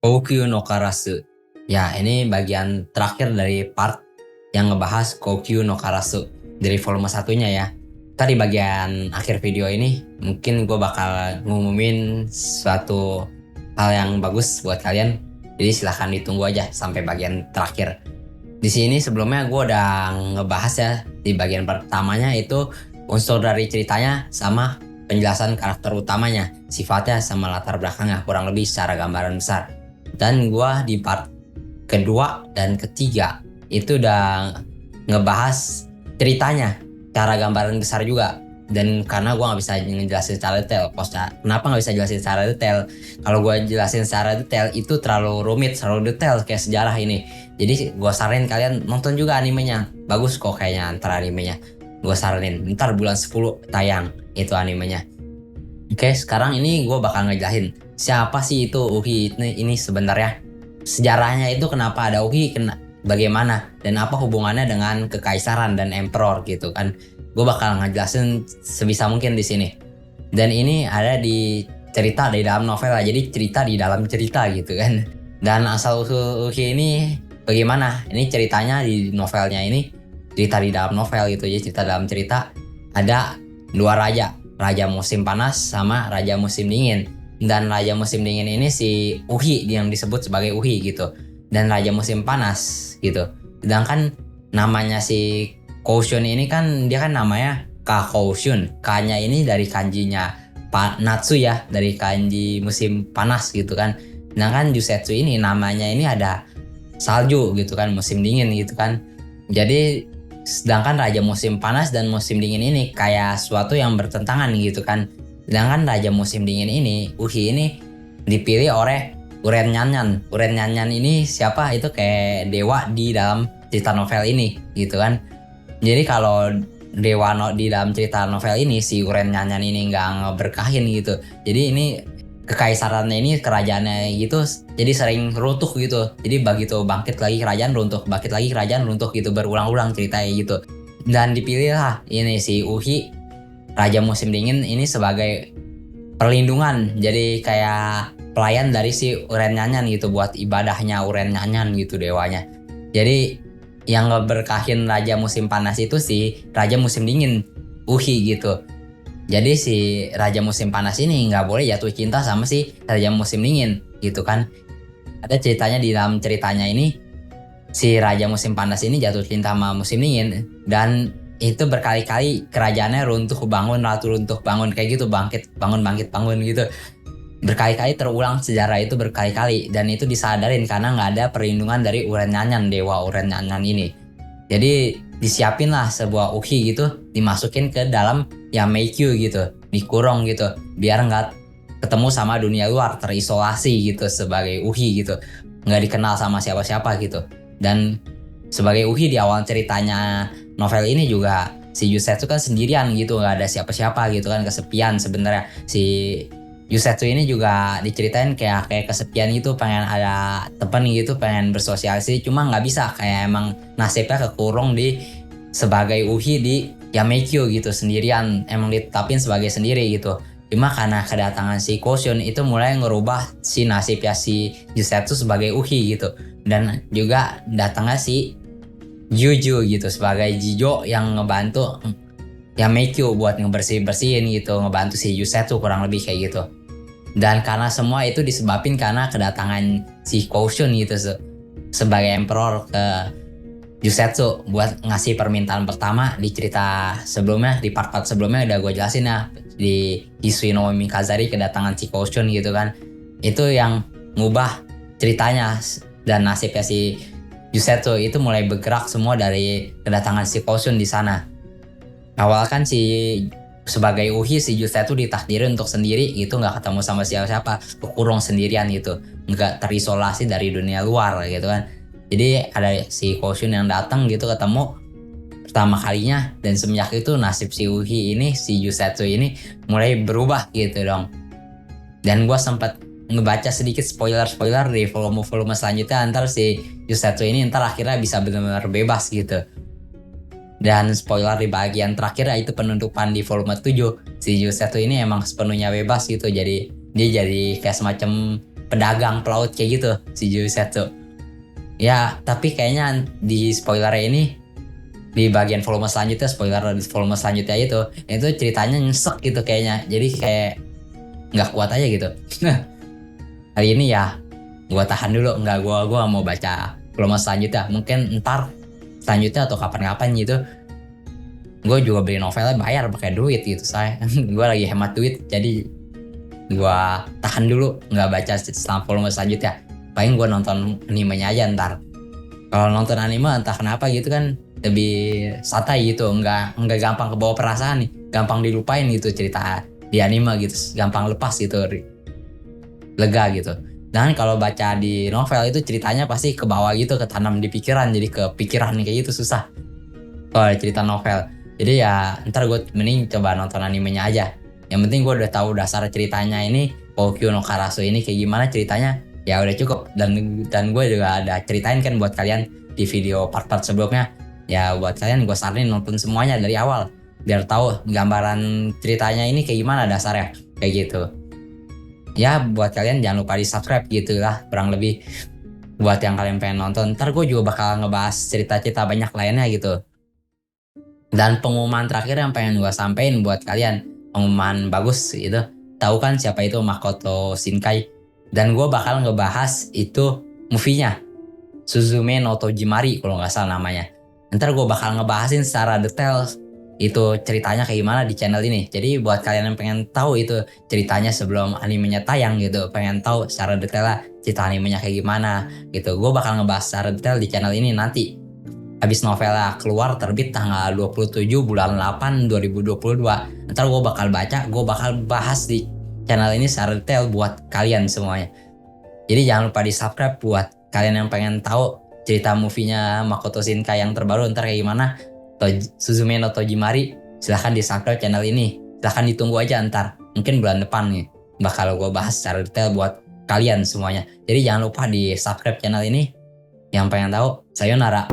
Koukyu no Karasu. Ya, ini bagian terakhir dari part yang ngebahas Koukyu no Karasu dari volume satunya ya. Ntar di bagian akhir video ini mungkin gue bakal ngumumin suatu hal yang bagus buat kalian. Jadi silahkan ditunggu aja sampai bagian terakhir. Di sini sebelumnya gue udah ngebahas ya di bagian pertamanya itu unsur dari ceritanya sama penjelasan karakter utamanya, sifatnya sama latar belakangnya kurang lebih secara gambaran besar. Dan gue di part kedua dan ketiga itu udah ngebahas ceritanya, cara gambaran besar juga. Dan karena gue nggak bisa ngejelasin secara detail, kenapa nggak bisa jelasin secara detail? Kalau gue jelasin secara detail itu terlalu rumit, terlalu detail kayak sejarah ini. Jadi gue saranin kalian nonton juga animenya, bagus kok kayaknya antara animenya. Gue saranin, ntar bulan 10 tayang itu animenya. Oke, sekarang ini gue bakal ngejelasin siapa sih itu Uhi ini sebenarnya. Sejarahnya itu kenapa ada Uhi, bagaimana, dan apa hubungannya dengan kekaisaran dan emperor gitu kan. Gue bakal ngejelasin sebisa mungkin di sini. Dan ini ada di cerita di dalam novel lah, jadi cerita di dalam cerita gitu kan. Dan asal usul Uhi ini bagaimana? Ini ceritanya di novelnya ini cerita di dalam novel gitu, jadi cerita dalam cerita ada dua raja, raja musim panas sama raja musim dingin. Dan raja musim dingin ini si Uhi yang disebut sebagai Uhi gitu. Dan raja musim panas gitu. Sedangkan namanya si Koushun ini kan dia kan namanya Ka Koushun. K-nya ini dari kanjinya Natsu ya, dari kanji musim panas gitu kan. Sedangkan Jusetsu ini namanya ini ada salju gitu kan, musim dingin gitu kan. Jadi sedangkan raja musim panas dan musim dingin ini kayak suatu yang bertentangan gitu kan. Sedangkan raja musim dingin ini, Uhi ini dipilih oleh Uren Nyanyan. Uren Nyanyan ini siapa? Itu kayak dewa di dalam cerita novel ini gitu kan. Jadi kalau dewa di dalam cerita novel ini si Uren Nyanyan ini nggak ngeberkahin gitu. Jadi ini kekaisarannya ini kerajaannya gitu jadi sering runtuh gitu. Jadi begitu bangkit lagi kerajaan runtuh, bangkit lagi kerajaan runtuh gitu, berulang-ulang ceritanya gitu. Dan dipilih lah ini si Uhi raja musim dingin ini sebagai perlindungan, jadi kayak pelayan dari si Uren Nyanyan gitu buat ibadahnya Uren Nyanyan gitu dewanya. Jadi yang ngeberkahin raja musim panas itu si raja musim dingin Uhi gitu. Jadi si raja musim panas ini nggak boleh jatuh cinta sama si raja musim dingin gitu kan. Ada ceritanya di dalam ceritanya ini si raja musim panas ini jatuh cinta sama musim dingin dan itu berkali-kali kerajaannya runtuh bangun kayak gitu, bangkit bangun gitu. Berkali-kali terulang sejarah itu berkali-kali dan itu disadarin karena nggak ada perlindungan dari Uren Nyanyan, dewa Uren Nyanyan ini. Jadi disiapin lah sebuah Uhi gitu, dimasukin ke dalam Yameikyu gitu, dikurung gitu, biar nggak ketemu sama dunia luar, terisolasi gitu sebagai Uhi gitu, nggak dikenal sama siapa-siapa gitu. Dan sebagai Uhi di awal ceritanya novel ini juga si Jusetsu kan sendirian gitu, nggak ada siapa-siapa gitu kan, kesepian sebenarnya. Si Jusetsu ini juga diceritain kayak kesepian gitu, pengen ada temen gitu, pengen bersosialisasi, cuma nggak bisa, kayak emang nasibnya kekurung di sebagai Uhi di Yameikyu gitu, sendirian, emang ditetapin sebagai sendiri gitu. Cuma karena kedatangan si Koushun itu mulai ngerubah si nasibnya si Jusetsu sebagai Uhi gitu. Dan juga datangnya si Juju gitu sebagai Jijo yang ngebantu Yameikyu buat ngebersihin gitu, ngebantu si Jusetsu kurang lebih kayak gitu. Dan karena semua itu disebabin karena kedatangan si Koushun gitu sebagai emperor ke Jusetsu buat ngasih permintaan pertama. Di cerita sebelumnya, di part-part sebelumnya udah gue jelasin ya, di Hisui no Mikazari kedatangan si Koushun gitu kan, itu yang ngubah ceritanya. Dan nasibnya si Jusetsu itu mulai bergerak semua dari kedatangan si Koushun di sana. Awal kan si sebagai Uhi si Jusetsu ditakdirin untuk sendiri gitu, nggak ketemu sama siapa-siapa, kekurung sendirian gitu, nggak terisolasi dari dunia luar gitu kan. Jadi ada si Koushun yang datang gitu, ketemu pertama kalinya, dan semenjak itu nasib si Uhi ini, si Jusetsu ini mulai berubah gitu dong. Dan gue sempat ngebaca sedikit spoiler di volume selanjutnya, antar si Jusetsu ini ntar akhirnya bisa benar-benar bebas gitu. Dan spoiler di bagian terakhir itu penutupan di volume 7, si Jusetsu ini emang sepenuhnya bebas gitu. Jadi dia jadi kayak semacam pedagang pelaut kayak gitu si Jusetsu. Ya tapi kayaknya di spoilernya ini, di bagian volume selanjutnya, spoiler di volume selanjutnya itu ceritanya nyesek gitu kayaknya, jadi kayak nggak kuat aja gitu. Hari ini ya gue tahan dulu, nggak, gue mau baca volume selanjutnya, mungkin ntar selanjutnya atau kapan-kapan gitu. Gue juga beli novelnya bayar pakai duit gitu saya. Gue lagi hemat duit, jadi gue tahan dulu nggak baca selama volume selanjutnya. Paling gue nonton animenya aja ntar. Kalau nonton anime entah kenapa gitu kan lebih santai gitu, nggak gampang kebawa perasaan nih, gampang dilupain gitu cerita di anime gitu, gampang lepas gitu, lega gitu. Dan kalau baca di novel itu ceritanya pasti ke bawah gitu, ketanam di pikiran, jadi kepikiran kayak gitu susah kalau cerita novel. Jadi ya ntar gue mending coba nonton animenya aja. Yang penting gue udah tahu dasar ceritanya ini, Kokyu no Karasu ini kayak gimana ceritanya, ya udah cukup. Dan gue juga ada ceritain kan buat kalian di video part-part sebelumnya. Ya buat kalian gue saranin nonton semuanya dari awal biar tahu gambaran ceritanya ini kayak gimana dasarnya kayak gitu. Ya buat kalian jangan lupa di subscribe gitu lah kurang lebih, buat yang kalian pengen nonton. Ntar gue juga bakal ngebahas cerita-cerita banyak lainnya gitu. Dan pengumuman terakhir yang pengen gue sampein buat kalian, pengumuman bagus gitu. Tahu kan siapa itu Makoto Shinkai? Dan gue bakal ngebahas itu movie-nya, Suzume no Tojimari kalau nggak salah namanya. Ntar gue bakal ngebahasin secara detail itu ceritanya kayak gimana di channel ini. Jadi buat kalian yang pengen tahu itu ceritanya sebelum animenya tayang gitu, pengen tahu secara detail cerita animenya kayak gimana gitu, gue bakal ngebahas secara detail di channel ini nanti. Habis novelnya keluar terbit tanggal 27 bulan 8 2022. Ntar gue bakal baca, gue bakal bahas di channel ini secara detail buat kalian semuanya. Jadi jangan lupa di subscribe buat kalian yang pengen tahu cerita movie-nya Makoto Shinkai yang terbaru ntar kayak gimana, Suzume no Tojimari. Silahkan di subscribe channel ini, silahkan ditunggu aja ntar, mungkin bulan depan nih bakal gue bahas secara detail buat kalian semuanya. Jadi jangan lupa di subscribe channel ini. Yang pengen tahu, sayonara.